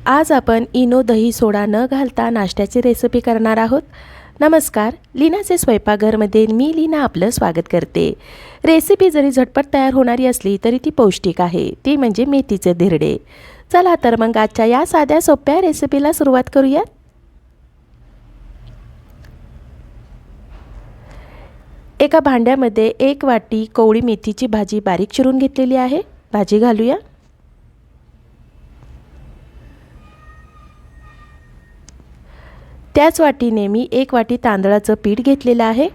आज आपण इनो दही सोडा न घालता नाश्त्याची रेसिपी करणार आहोत। नमस्कार, लीनाचे स्वयंपाकघरमध्ये मी लीना आपलं स्वागत करते। रेसिपी जरी झटपट तयार होणारी असली तरी ती पौष्टिक आहे, ती म्हणजे मेथीचे धिरडे। चला तर मग आजच्या या साध्या सोप्या रेसिपीला सुरुवात करूया। एका भांड्यामध्ये 1 वाटी कोवळी मेथीची भाजी बारीक चिरून घेतलेली आहे। भाजी घालूया। त्याच वाटीने मी 1 वाटी तांदळाचं पीठ घेतलेलं आहे।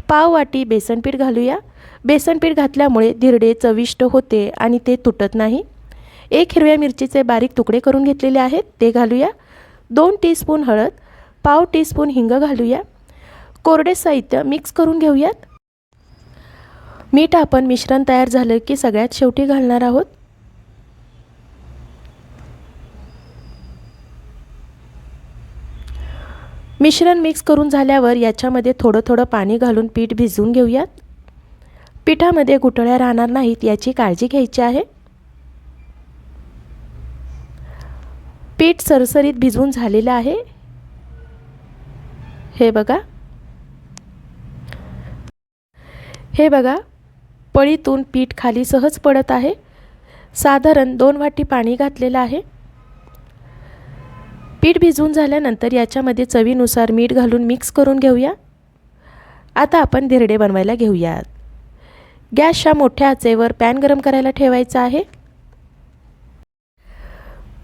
पाव वाटी बेसन पीठ घालूया। बेसन पीठ घातल्यामुळे धिरडे चविष्ट होते आणि ते तुटत नाही। 1 हिरव्या मिरचीचे बारीक तुकडे करून घेतलेले आहेत, ते घालूया। 2 टीस्पून हळद, पाव टीस्पून हिंग घालूया। कोरडे साहित्य मिक्स करून घेऊयात। मीठ आपण मिश्रण तयार झालं की सगळ्यात शेवटी घालणार आहोत। मिश्रण मिक्स करून झाल्यावर याच्यामध्ये थोडं पाणी घालून पीठ भिजवून घेऊयात। पिठामध्ये गुठळ्या राहणार नाहीत याची काळजी घ्यायची आहे। पीठ सरसरीत भिजवून झालेलं आहे, हे बघा पळीतून पीठ खाली सहज पडत आहे। साधारण 2 वाटी पाणी घातलेलं आहे। पीठ भिजवून झाल्यानंतर याच्यामध्ये चवीनुसार मीठ घालून मिक्स करून घेऊया। आता आपण धिरडे बनवायला घेऊयात। गॅसच्या मोठ्या आचेवर पॅन गरम करायला ठेवायचा आहे।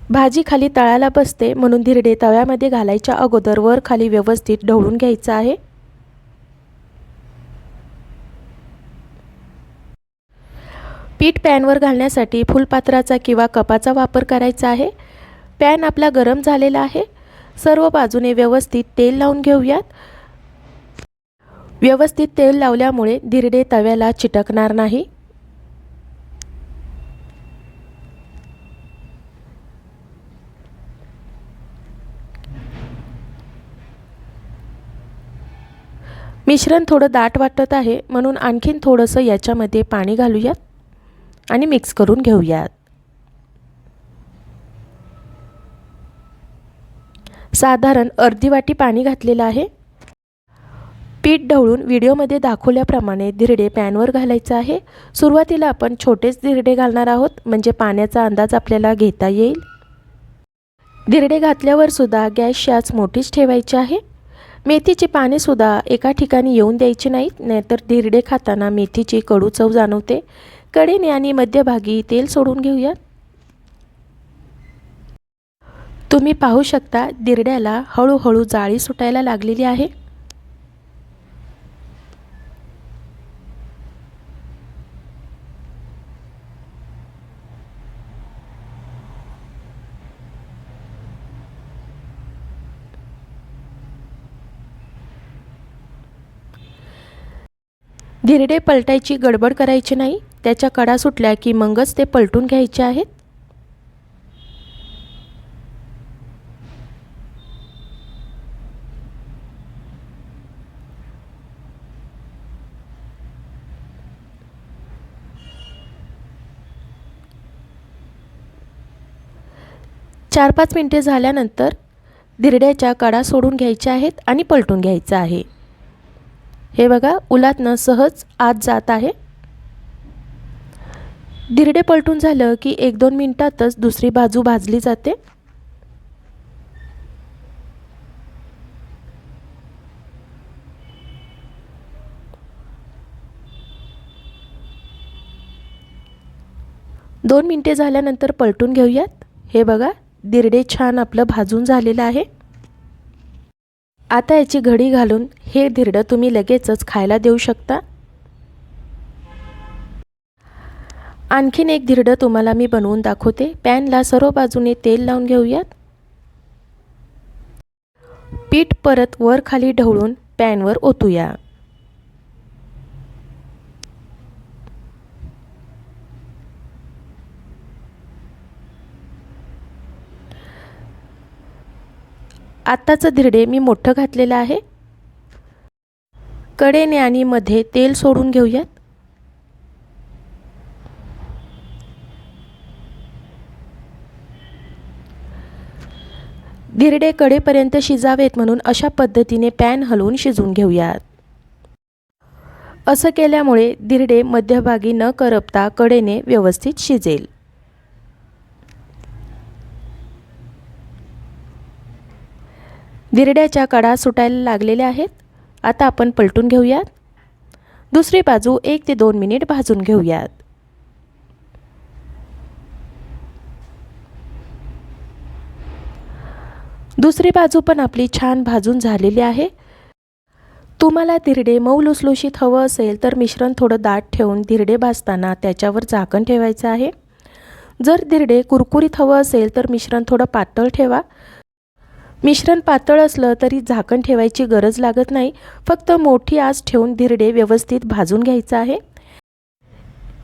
भाजी खाली तळाला बसते म्हणून धिरडे तव्यामध्ये घालायच्या अगोदर वर खाली व्यवस्थित ढवळून घ्यायचं आहे। पीठ पॅनवर घालण्यासाठी फुलपात्राचा किंवा कपाचा वापर करायचा आहे। पॅन आपला गरम झालेला आहे। सर्व बाजूने व्यवस्थित तेल लावून घेऊयात। व्यवस्थित तेल लावल्यामुळे धिरडे तव्याला चिटकणार नाही। मिश्रण थोडं दाट वाटत आहे म्हणून आणखीन थोडंसं याच्यामध्ये पाणी घालूयात आणि मिक्स करून घेऊयात। साधारण अर्धी वाटी पाणी घातलेलं आहे। पीठ ढवळून व्हिडिओमध्ये दाखवल्याप्रमाणे धिरडे पॅनवर घालायचं आहे। सुरुवातीला आपण छोटेच धिरडे घालणार आहोत म्हणजे पाण्याचा अंदाज आपल्याला घेता येईल। धिरडे घातल्यावर सुद्धा गॅसची आच मोठीच ठेवायची आहे। मेथीची पाने सुद्धा एका ठिकाणी येऊन द्यायची नाहीत, नाहीतर धिरडे खाताना मेथीची कडू चव जाणवते। कडेने आणि मध्यभागी तेल सोडून घेऊया। तुम्ही पाहू शकता धिरड्याला हळूहळू जाळी सुटायला लागलेली आहे। धिरडे पलटायची गडबड करायची नाही, त्याच्या कडा सुटल्या की मगच ते पलटून घ्यायचे आहेत। चार 5 मिनिटे झाल्यानंतर धिरड्याच्या कडा सोडून घ्यायच्या आहेत आणि पलटून घ्यायचं आहे। हे बघा उलटनं सहज आत जात आहे। धिरडे पलटून झालं की 1-2 मिनिटातच दुसरी बाजू भाजली जाते। दोन मिनिटे झाल्यानंतर पलटून घेऊयात। हे बघा धिरडे छान आपलं भाजून झालेलं आहे। आता याची घडी घालून हे धिरडं तुम्ही लगेचच खायला देऊ शकता। आणखीन एक धिरडं तुम्हाला मी बनवून दाखवते। पॅनला सर्व बाजूने तेल लावून घेऊयात। पीठ परत वर खाली ढवळून पॅनवर ओतूया। आत्ताचं धिरडे मी मोठं घातलेलं आहे। कडेने आणि मध्ये तेल सोडून घेऊयात। धिरडे कडेपर्यंत शिजावेत म्हणून अशा पद्धतीने पॅन हलवून शिजवून घेऊयात। असं केल्यामुळे धिरडे मध्यभागी न करपता कडेने व्यवस्थित शिजेल। धिरड्याच्या कडा सुटायला लागलेल्या आहेत। आता आपण पलटून घेऊयात। दुसरी बाजू 1 ते 2 मिनिट भाजून घेऊयात। दुसरी बाजू पण आपली छान भाजून झालेली आहे। तुम्हाला धिरडे मऊ लुसलुशीत हवं असेल तर मिश्रण थोडं दाट ठेवून धिरडे भाजताना त्याच्यावर झाकण ठेवायचं आहे। जर धिरडे कुरकुरीत हवं असेल तर मिश्रण थोडं पातळ ठेवा। मिश्रण पातळ असलं तरी झाकण ठेवायची गरज लागत नाही, फक्त मोठी आच ठेवून धिरडे व्यवस्थित भाजून घ्यायचं आहे।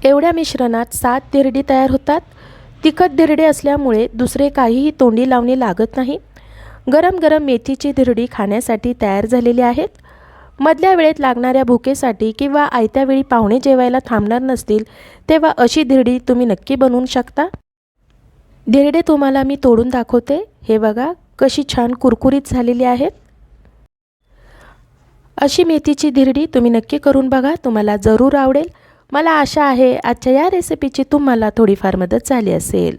एवढ्या मिश्रणात 7 धिरडी तयार होतात। तिखट धिरडे असल्यामुळे दुसरे काहीही तोंडी लावणे लागत नाही। गरम गरम मेथीची धिरडी खाण्यासाठी तयार झालेली आहेत। मधल्या वेळेत लागणाऱ्या भुकेसाठी किंवा आयत्या वेळी पाहुणे जेवायला थांबणार नसतील तेव्हा अशी धिरडी तुम्ही नक्की बनवू शकता। धिरडे तुम्हाला मी तोडून दाखवते। हे बघा कशी छान कुरकुरीत झालेली आहेत। अशी मेथीची धिरडी तुम्ही नक्की करून बघा, तुम्हाला जरूर आवडेल। मला आशा आहे आजच्या या रेसिपीची तुम्हाला थोडीफार मदत झाली असेल।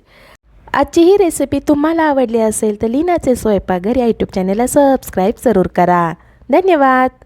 आजची ही रेसिपी तुम्हाला आवडली असेल तर लीनाचे स्वयंपाकघर या यूट्यूब चॅनलला सबस्क्राईब जरूर करा। धन्यवाद।